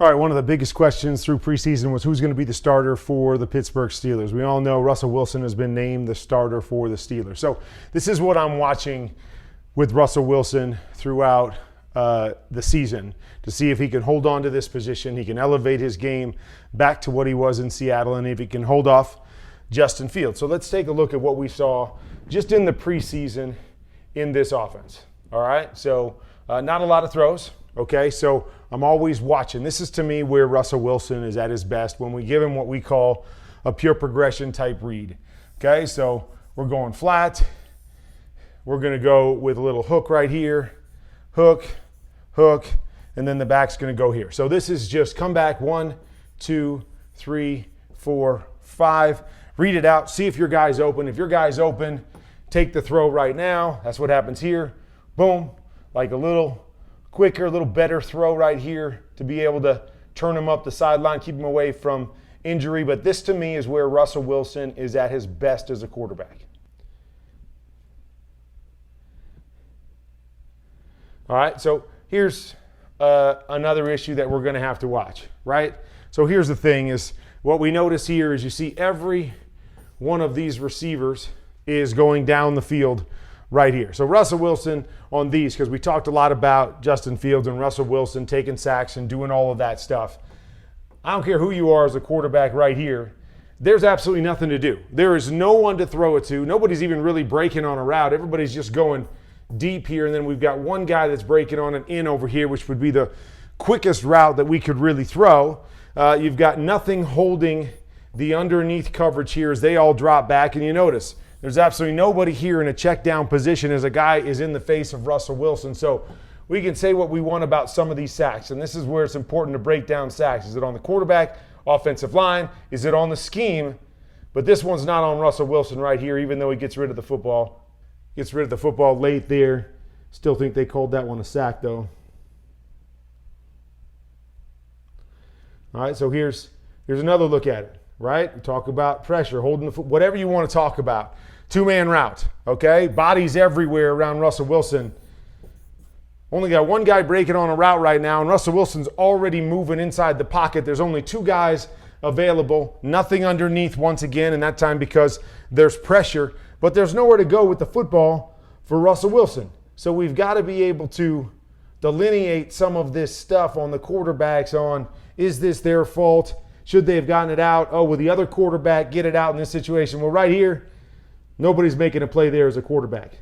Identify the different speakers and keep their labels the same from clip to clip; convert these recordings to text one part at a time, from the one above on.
Speaker 1: All right, one of the biggest questions through preseason was who's going to be the starter for the Pittsburgh Steelers. We all know Russell Wilson has been named the starter for the Steelers. So this is what I'm watching with Russell Wilson throughout the season to see if he can hold on to this position, he can elevate his game back to what he was in Seattle, and if he can hold off Justin Fields. So let's take a look at what we saw just in the preseason in this offense. All right, so not a lot of throws. Okay, so I'm always watching. This is, to me, where Russell Wilson is at his best when we give him what we call a pure progression type read. Okay, so we're going flat. We're going to go with a little hook right here. Hook, hook, and then the back's going to go here. So this is just come back 1, 2, 3, 4, 5. Read it out. See if your guy's open. If your guy's open, take the throw right now. That's what happens here. Boom, like a little quicker, a little better throw right here to be able to turn him up the sideline, keep him away from injury. But this, to me, is where Russell Wilson is at his best as a quarterback. All right, so here's another issue that we're going to have to watch, right? So here's the thing is what we notice here is you see every one of these receivers is going down the field right here. So Russell Wilson on these, because we talked a lot about Justin Fields and Russell Wilson taking sacks and doing all of that stuff. I don't care who you are as a quarterback right here. There's absolutely nothing to do. There is no one to throw it to. Nobody's even really breaking on a route. Everybody's just going deep here. And then we've got one guy that's breaking on an in over here, which would be the quickest route that we could really throw. You've got nothing holding the underneath coverage here as they all drop back. And you notice there's absolutely nobody here in a check down position as a guy is in the face of Russell Wilson. So we can say what we want about some of these sacks. And this is where it's important to break down sacks. Is it on the quarterback, offensive line? Is it on the scheme? But this one's not on Russell Wilson right here, even though he gets rid of the football. Gets rid of the football late there. Still think they called that one a sack, though. All right, so here's another look at it, right? We talk about pressure, holding the foot, whatever you want to talk about. Two-man route, okay? Bodies everywhere around Russell Wilson. Only got one guy breaking on a route right now, and Russell Wilson's already moving inside the pocket. There's only two guys available, nothing underneath once again, and that time because there's pressure. But there's nowhere to go with the football for Russell Wilson. So we've got to be able to delineate some of this stuff on the quarterbacks on, is this their fault? Should they have gotten it out? Oh, will the other quarterback get it out in this situation? Well, right here, nobody's making a play there as a quarterback.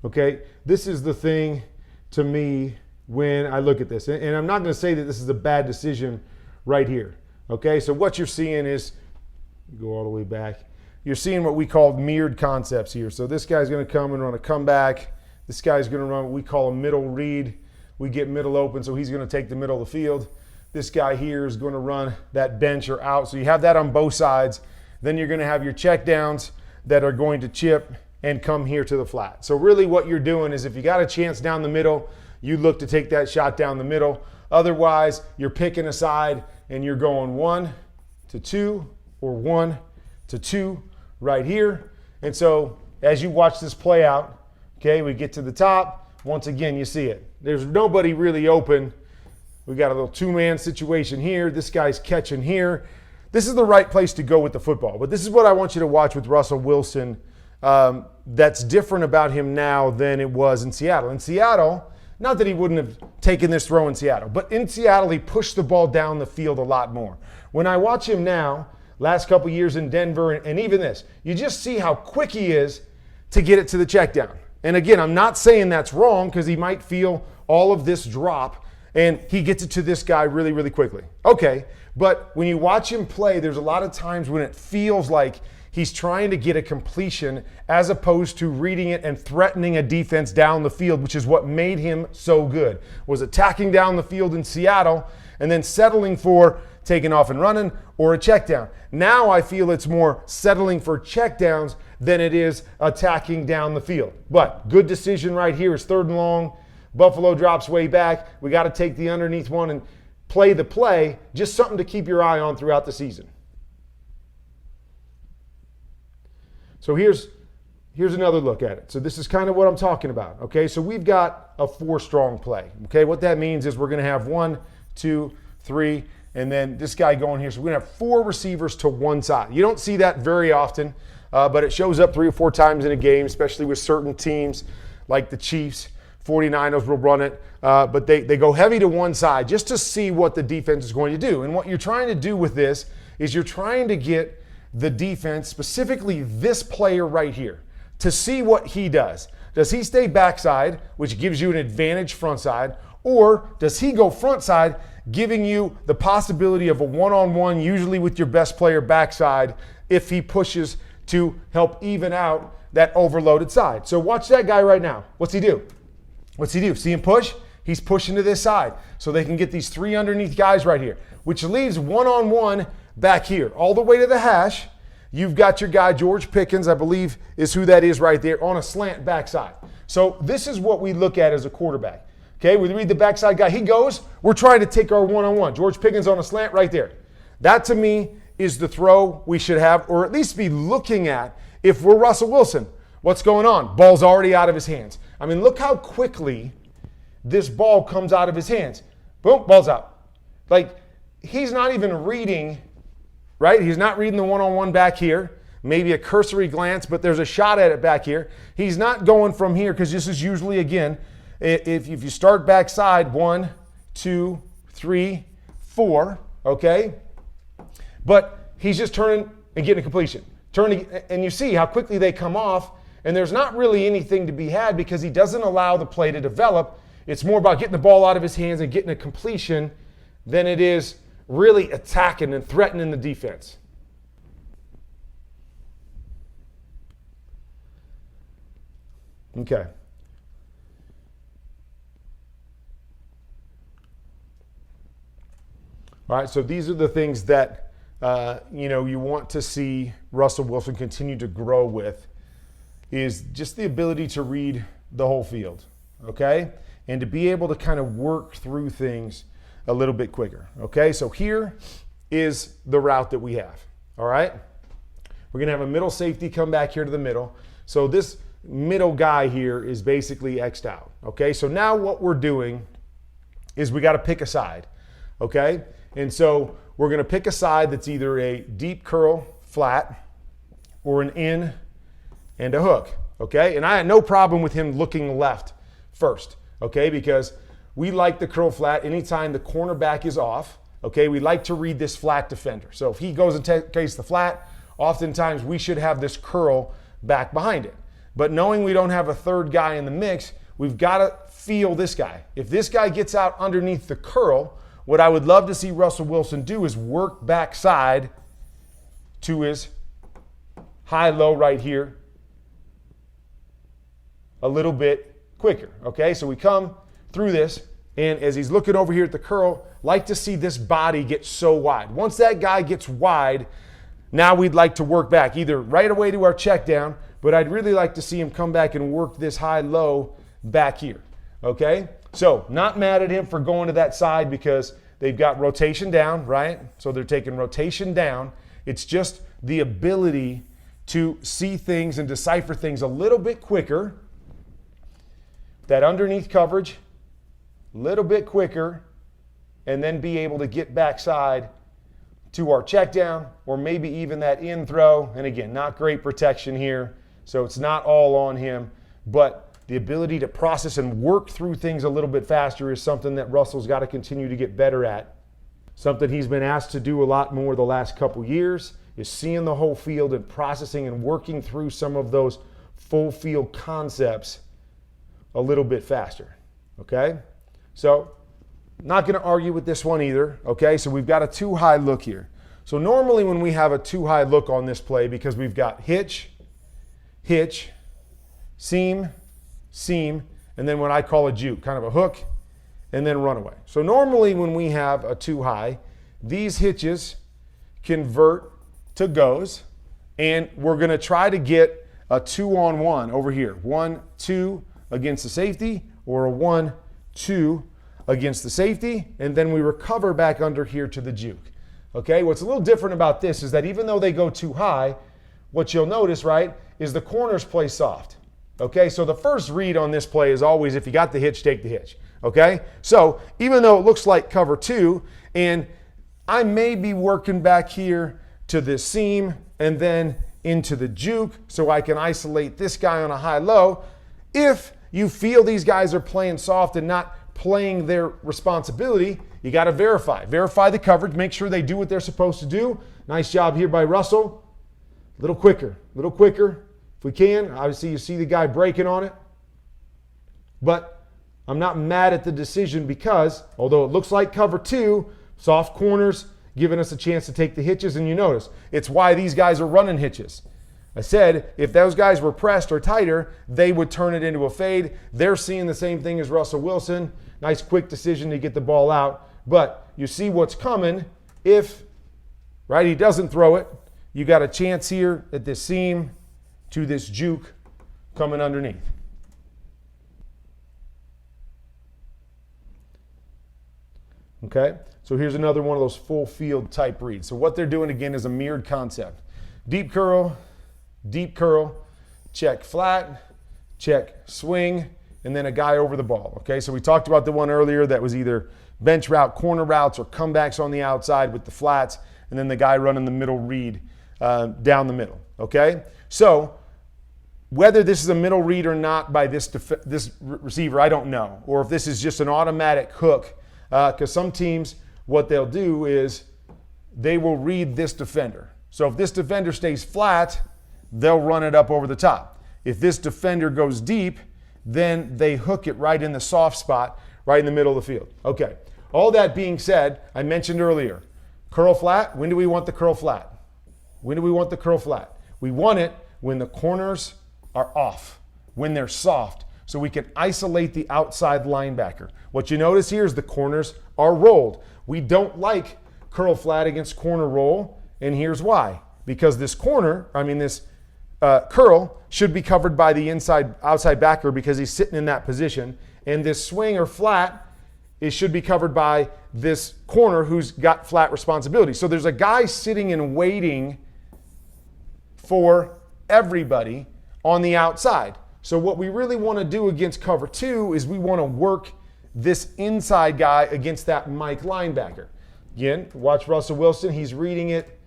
Speaker 1: Okay, this is the thing to me when I look at this. And I'm not going to say that this is a bad decision right here. Okay, so what you're seeing is, go all the way back, you're seeing what we call mirrored concepts here. So this guy's going to come and run a comeback. This guy's going to run what we call a middle read. We get middle open, so he's going to take the middle of the field. This guy here is going to run that bench or out. So you have that on both sides. Then you're going to have your check downs that are going to chip and come here to the flat. So really what you're doing is if you got a chance down the middle, you look to take that shot down the middle. Otherwise, you're picking a side and you're going 1 to 2 or 1 to 2 right here. And so as you watch this play out, okay, we get to the top. Once again, you see it. There's nobody really open. We got a little two-man situation here. This guy's catching here. This is the right place to go with the football. But this is what I want you to watch with Russell Wilson that's different about him now than it was in Seattle. In Seattle, not that he wouldn't have taken this throw in Seattle, but in Seattle, he pushed the ball down the field a lot more. When I watch him now, last couple years in Denver, and even this, you just see how quick he is to get it to the check down. And again, I'm not saying that's wrong because he might feel all of this drop and he gets it to this guy really, really quickly. Okay, but when you watch him play, there's a lot of times when it feels like he's trying to get a completion as opposed to reading it and threatening a defense down the field, which is what made him so good, was attacking down the field in Seattle and then settling for taking off and running or a check down. Now I feel it's more settling for check downs than it is attacking down the field. But good decision right here is 3rd and long. Buffalo drops way back. We got to take the underneath one and play the play. Just something to keep your eye on throughout the season. So here's here's another look at it. So this is kind of what I'm talking about. Okay, so we've got a 4-strong play. Okay, what that means is we're going to have 1, 2, 3, and then this guy going here. So we're going to have 4 receivers to one side. You don't see that very often, but it shows up 3 or 4 times in a game, especially with certain teams like the Chiefs. 49ers will run it, but they go heavy to one side just to see what the defense is going to do. And what you're trying to do with this is you're trying to get the defense, specifically this player right here, to see what he does. Does he stay backside, which gives you an advantage front side, or does he go front side, giving you the possibility of a one-on-one, usually with your best player backside, if he pushes to help even out that overloaded side. So watch that guy right now. What's he do? What's he do? See him push? He's pushing to this side so they can get these 3 underneath guys right here, which leaves one-on-one back here. All the way to the hash, you've got your guy, George Pickens, I believe is who that is right there, on a slant backside. So this is what we look at as a quarterback. Okay, we read the backside guy. He goes, we're trying to take our one-on-one. George Pickens on a slant right there. That, to me, is the throw we should have, or at least be looking at if we're Russell Wilson. What's going on? Ball's already out of his hands. I mean, look how quickly this ball comes out of his hands. Boom, ball's out. Like, he's not even reading, right? He's not reading the one-on-one back here. Maybe a cursory glance, but there's a shot at it back here. He's not going from here, because this is usually, again, if you start backside, 1, 2, 3, 4, okay? But he's just turning and getting a completion. Turning, and you see how quickly they come off, and there's not really anything to be had because he doesn't allow the play to develop. It's more about getting the ball out of his hands and getting a completion than it is really attacking and threatening the defense. Okay. All right, so these are the things that you want to see Russell Wilson continue to grow with, is just the ability to read the whole field, okay? And to be able to kind of work through things a little bit quicker, okay? So here is the route that we have, all right? We're going to have a middle safety come back here to the middle. So this middle guy here is basically X'd out, okay? So now what we're doing is we got to pick a side, okay? And so we're going to pick a side that's either a deep curl flat or an in and a hook, okay? And I had no problem with him looking left first, okay? Because we like the curl flat anytime the cornerback is off, okay? We like to read this flat defender. So if he goes and takes the flat, oftentimes we should have this curl back behind it. But knowing we don't have a third guy in the mix, we've got to feel this guy. If this guy gets out underneath the curl, what I would love to see Russell Wilson do is work backside to his high-low right here a little bit quicker, okay? So we come through this, and as he's looking over here at the curl, like to see this body get so wide. Once that guy gets wide, now we'd like to work back, either right away to our check down, but I'd really like to see him come back and work this high-low back here, okay? So not mad at him for going to that side because they've got rotation down, right? So they're taking rotation down. It's just the ability to see things and decipher things a little bit quicker. That underneath coverage, a little bit quicker, and then be able to get backside to our check down or maybe even that in throw. And again, not great protection here, so it's not all on him, but the ability to process and work through things a little bit faster is something that Russell's got to continue to get better at. Something he's been asked to do a lot more the last couple years is seeing the whole field and processing and working through some of those full field concepts a little bit faster, okay? So not going to argue with this one either, okay? So we've got a too high look here. So normally when we have a too high look on this play, because we've got hitch, hitch, seam, seam, and then what I call a juke, kind of a hook, and then runaway. So normally when we have a too high, these hitches convert to goes, and we're going to try to get a 2-on-1 over here. 1-2 against the safety, or a 1-2 against the safety, and then we recover back under here to the juke. Okay, what's a little different about this is that even though they go too high, what you'll notice, right, is the corners play soft. Okay, so the first read on this play is always, if you got the hitch, take the hitch. Okay, so even though it looks like cover 2, and I may be working back here to this seam and then into the juke so I can isolate this guy on a high-low, if you feel these guys are playing soft and not playing their responsibility, you got to verify. Verify the coverage, make sure they do what they're supposed to do. Nice job here by Russell. A little quicker if we can. Obviously, you see the guy breaking on it. But I'm not mad at the decision because, although it looks like cover 2, soft corners giving us a chance to take the hitches, and you notice, it's why these guys are running hitches. I said, if those guys were pressed or tighter, they would turn it into a fade. They're seeing the same thing as Russell Wilson. Nice quick decision to get the ball out. But you see what's coming if, right, he doesn't throw it. You got a chance here at this seam to this juke coming underneath. Okay, so here's another one of those full field type reads. So what they're doing again is a mirrored concept. Deep curl, check flat, check swing, and then a guy over the ball. Okay, so we talked about the one earlier that was either bench route, corner routes, or comebacks on the outside with the flats, and then the guy running the middle read down the middle. Okay, so whether this is a middle read or not by this receiver, I don't know, or if this is just an automatic hook, because some teams, what they'll do is they will read this defender. So if this defender stays flat, they'll run it up over the top. If this defender goes deep, then they hook it right in the soft spot, right in the middle of the field. Okay, all that being said, I mentioned earlier, curl flat. When do we want the curl flat? When do we want the curl flat? We want it when the corners are off, when they're soft, so we can isolate the outside linebacker. What you notice here is the corners are rolled. We don't like curl flat against corner roll, and here's why. Because this curl should be covered by the outside backer because he's sitting in that position, and this swing or flat, it should be covered by this corner who's got flat responsibility. So there's a guy sitting and waiting for everybody on the outside. So what we really want to do against cover 2 is we want to work this inside guy against that Mike linebacker. Again, watch Russell Wilson. He's reading it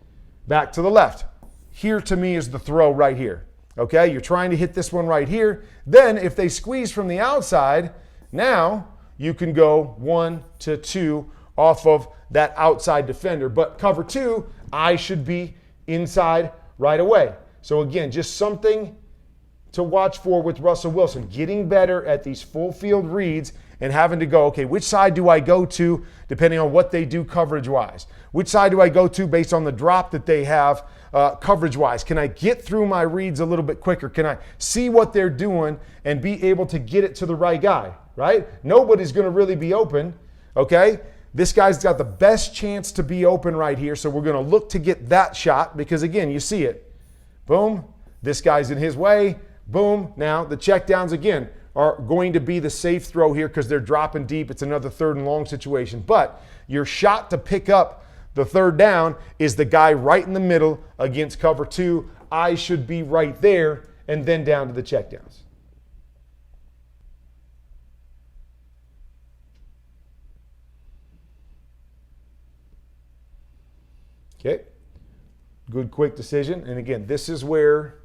Speaker 1: back to the left. Here to me is the throw right here. Okay, you're trying to hit this one right here. Then if they squeeze from the outside, now you can go 1 to 2 off of that outside defender. But cover 2, I should be inside right away. So again, just something to watch for with Russell Wilson, getting better at these full field reads and having to go, okay, which side do I go to depending on what they do coverage-wise? Which side do I go to based on the drop that they have coverage-wise? Can I get through my reads a little bit quicker? Can I see what they're doing and be able to get it to the right guy, right? Nobody's going to really be open, okay? This guy's got the best chance to be open right here, so we're going to look to get that shot because, again, you see it. Boom. This guy's in his way. Boom. Now, the checkdowns, again, are going to be the safe throw here because they're dropping deep. It's another 3rd and long situation. But your shot to pick up the 3rd down is the guy right in the middle against cover 2. I should be right there and then down to the checkdowns. Okay. Good quick decision. And again, this is where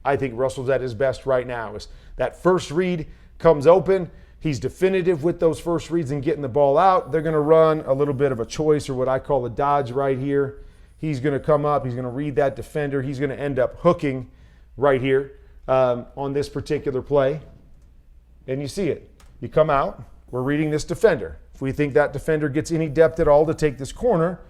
Speaker 1: I think Russell's at his best right now. Is that first read comes open. He's definitive with those first reads and getting the ball out. They're going to run a little bit of a choice or what I call a dodge right here. He's going to come up. He's going to read that defender. He's going to end up hooking right here on this particular play. And you see it. You come out. We're reading this defender. If we think that defender gets any depth at all to take this corner,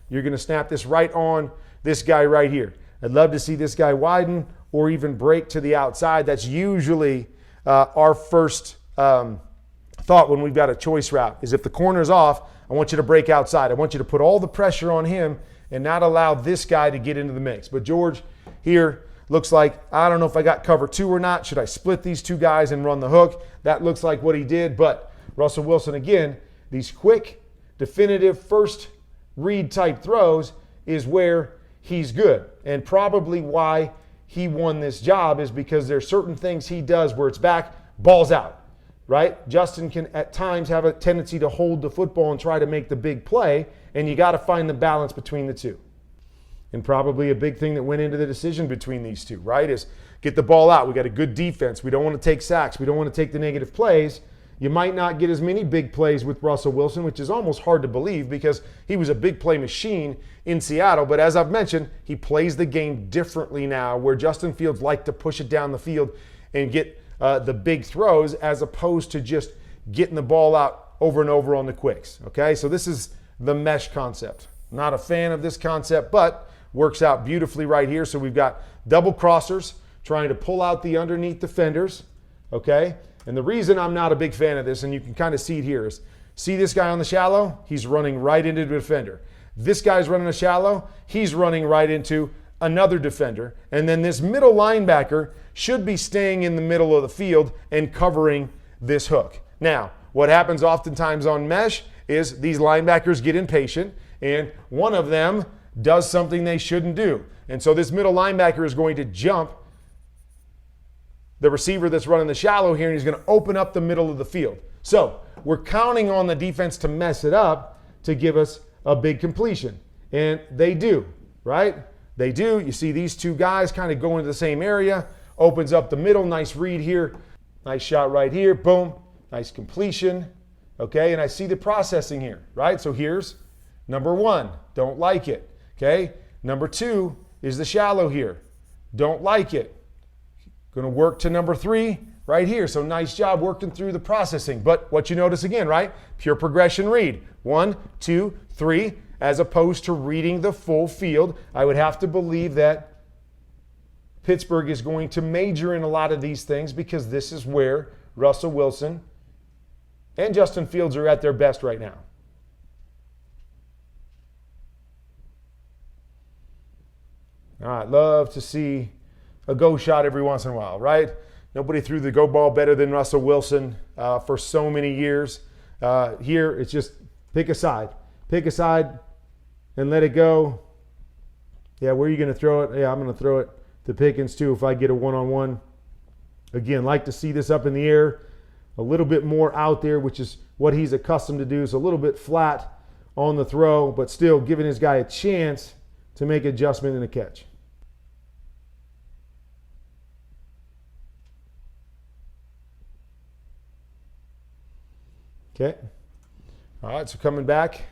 Speaker 1: you're going to snap this right on this guy right here. I'd love to see this guy widen or even break to the outside. That's usually our first thought when we've got a choice route is if the corner's off, I want you to break outside. I want you to put all the pressure on him and not allow this guy to get into the mix. But George here looks like, I don't know if I got cover 2 or not. Should I split these 2 guys and run the hook? That looks like what he did. But Russell Wilson, again, these quick, definitive first read type throws is where he's good and probably why he won this job is because there's certain things he does where it's back, ball's out, right? Justin can at times have a tendency to hold the football and try to make the big play, and you got to find the balance between the two. And probably a big thing that went into the decision between these two, right, is get the ball out. We got a good defense. We don't want to take sacks. We don't want to take the negative plays. You might not get as many big plays with Russell Wilson, which is almost hard to believe because he was a big play machine in Seattle. But as I've mentioned, he plays the game differently now, where Justin Fields likes to push it down the field and get the big throws as opposed to just getting the ball out over and over on the quicks. Okay, so this is the mesh concept. Not a fan of this concept, but works out beautifully right here. So we've got double crossers trying to pull out the underneath defenders, okay? And the reason I'm not a big fan of this, and you can kind of see it here, is see this guy on the shallow? He's running right into the defender. This guy's running a shallow. He's running right into another defender. And then this middle linebacker should be staying in the middle of the field and covering this hook. Now, what happens oftentimes on mesh is these linebackers get impatient, and one of them does something they shouldn't do. And so this middle linebacker is going to jump the receiver that's running the shallow here, and he's going to open up the middle of the field. So we're counting on the defense to mess it up to give us a big completion. And they do, right? They do. You see these two guys kind of go into the same area, opens up the middle, nice read here, nice shot right here, boom, nice completion, okay? And I see the processing here, right? So here's number one, don't like it, okay? Number two is the shallow here, don't like it. Going to work to number three right here. So nice job working through the processing. But what you notice again, right? Pure progression read. 1, 2, 3, as opposed to reading the full field. I would have to believe that Pittsburgh is going to major in a lot of these things because this is where Russell Wilson and Justin Fields are at their best right now. All right, love to see a go shot every once in a while, right? Nobody threw the go ball better than Russell Wilson for so many years. Here, it's just pick a side. Pick a side and let it go. Yeah, where are you going to throw it? Yeah, I'm going to throw it to Pickens too if I get a one-on-one. Again, like to see this up in the air, a little bit more out there, which is what he's accustomed to do. So a little bit flat on the throw, but still giving his guy a chance to make adjustment and a catch. Okay. All right, so coming back,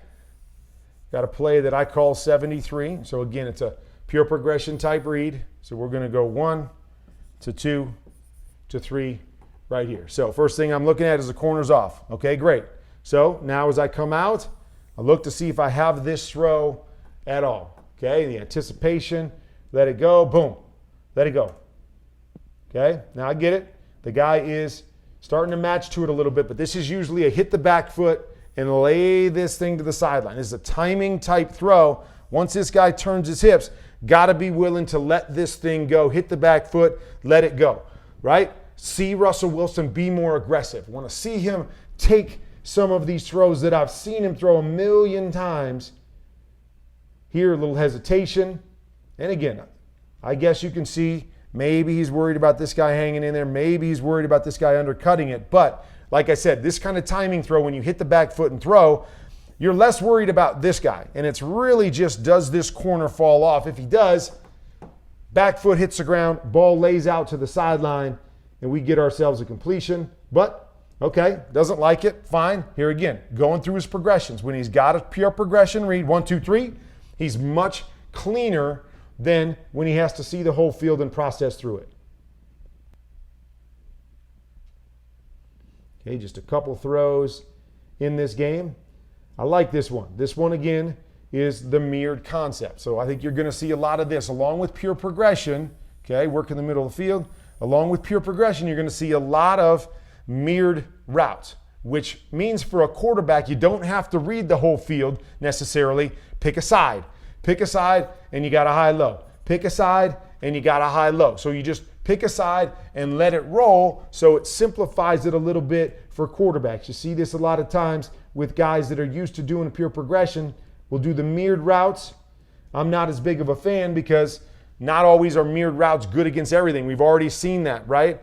Speaker 1: got a play that I call 73. So again, it's a pure progression type read. So we're going to go 1 to 2 to 3 right here. So first thing I'm looking at is the corners off. Okay, great. So now as I come out, I look to see if I have this throw at all. Okay, the anticipation, let it go, boom, let it go. Okay, now I get it. The guy is starting to match to it a little bit, but this is usually a hit the back foot and lay this thing to the sideline. This is a timing type throw. Once this guy turns his hips, got to be willing to let this thing go, hit the back foot, let it go, right? See Russell Wilson be more aggressive. Want to see him take some of these throws that I've seen him throw a million times. Here, a little hesitation. And again, I guess you can see maybe he's worried about this guy hanging in there. Maybe he's worried about this guy undercutting it. But like I said, this kind of timing throw, when you hit the back foot and throw, you're less worried about this guy. And it's really just, does this corner fall off? If he does, back foot hits the ground, ball lays out to the sideline, and we get ourselves a completion. But, okay, doesn't like it, fine. Here again, going through his progressions. When he's got a pure progression read, 1, 2, 3, he's much cleaner than when he has to see the whole field and process through it. Okay, just a couple throws in this game. I like this one. This one, again, is the mirrored concept. So I think you're going to see a lot of this along with pure progression. Okay, work in the middle of the field. Along with pure progression, you're going to see a lot of mirrored routes, which means for a quarterback, you don't have to read the whole field necessarily. Pick a side. Pick a side and you got a high-low. Pick a side and you got a high-low. So you just pick a side and let it roll, so it simplifies it a little bit for quarterbacks. You see this a lot of times with guys that are used to doing a pure progression. We'll do the mirrored routes. I'm not as big of a fan because not always are mirrored routes good against everything. We've already seen that, right?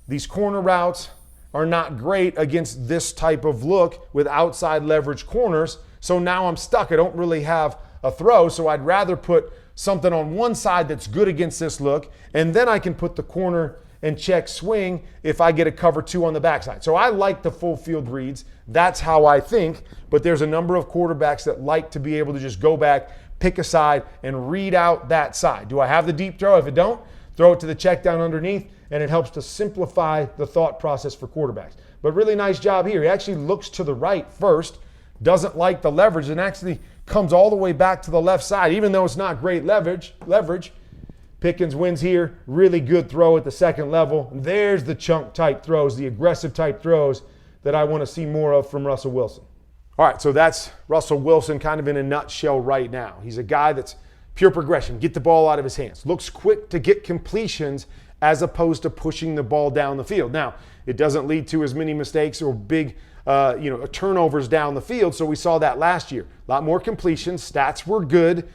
Speaker 1: These corner routes are not great against this type of look with outside leverage corners. So now I'm stuck. I don't really have a throw. So I'd rather put something on one side that's good against this look, and then I can put the corner and check swing if I get a cover 2 on the backside. So I like the full field reads. That's how I think. But there's a number of quarterbacks that like to be able to just go back, pick a side, and read out that side. Do I have the deep throw? If I don't, throw it to the check down underneath, and it helps to simplify the thought process for quarterbacks. But really nice job here. He actually looks to the right first, doesn't like the leverage, and actually comes all the way back to the left side, even though it's not great leverage. Pickens wins here. Really good throw at the second level. And there's the chunk type throws, the aggressive type throws that I want to see more of from Russell Wilson. All right, so that's Russell Wilson kind of in a nutshell right now. He's a guy that's pure progression, get the ball out of his hands. Looks quick to get completions as opposed to pushing the ball down the field. Now, it doesn't lead to as many mistakes or big turnovers down the field, so we saw that last year. A lot more completions, stats were good,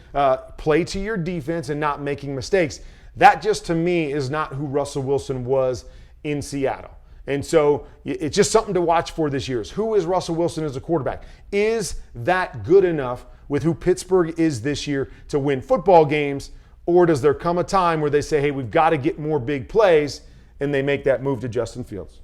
Speaker 1: play to your defense and not making mistakes. That just to me is not who Russell Wilson was in Seattle. And so it's just something to watch for this year. Who is Russell Wilson as a quarterback? Is that good enough with who Pittsburgh is this year to win football games? Or does there come a time where they say, hey, we've got to get more big plays, and they make that move to Justin Fields?